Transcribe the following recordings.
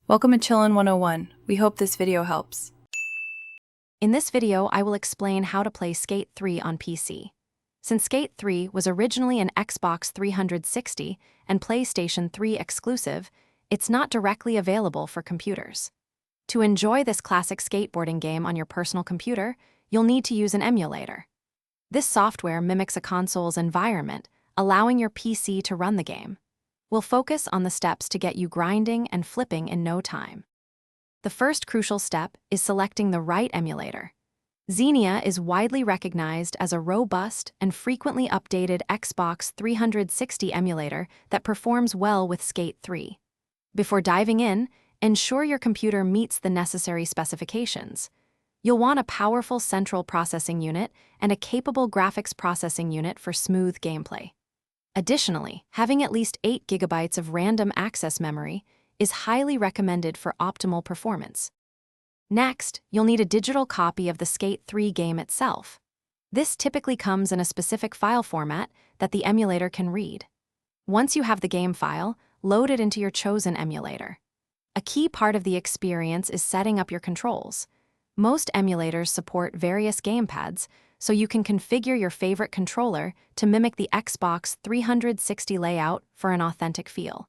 Welcome to Chillin' 101. We hope this video helps. In this video, I will explain how to play Skate 3 on PC. Since Skate 3 was originally an Xbox 360 and PlayStation 3 exclusive, it's not directly available for computers. To enjoy this classic skateboarding game on your personal computer, you'll need to use an emulator. This software mimics a console's environment, allowing your PC to run the game. We'll focus on the steps to get you grinding and flipping in no time. The first crucial step is selecting the right emulator. Xenia is widely recognized as a robust and frequently updated Xbox 360 emulator that performs well with Skate 3. Before diving in, ensure your computer meets the necessary specifications. You'll want a powerful central processing unit and a capable graphics processing unit for smooth gameplay. Additionally, having at least 8 GB of random access memory is highly recommended for optimal performance. Next, you'll need a digital copy of the Skate 3 game itself. This typically comes in a specific file format that the emulator can read. Once you have the game file, load it into your chosen emulator. A key part of the experience is setting up your controls. Most emulators support various gamepads, so you can configure your favorite controller to mimic the Xbox 360 layout for an authentic feel.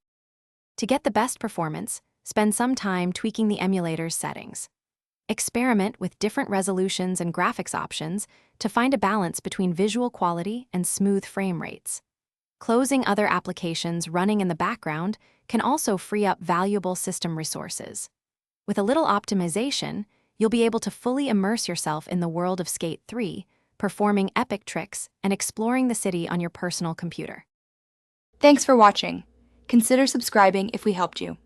To get the best performance, spend some time tweaking the emulator's settings. Experiment with different resolutions and graphics options to find a balance between visual quality and smooth frame rates. Closing other applications running in the background can also free up valuable system resources. With a little optimization, you'll be able to fully immerse yourself in the world of Skate 3, performing epic tricks and exploring the city on your personal computer. Thanks for watching. Consider subscribing if we helped you.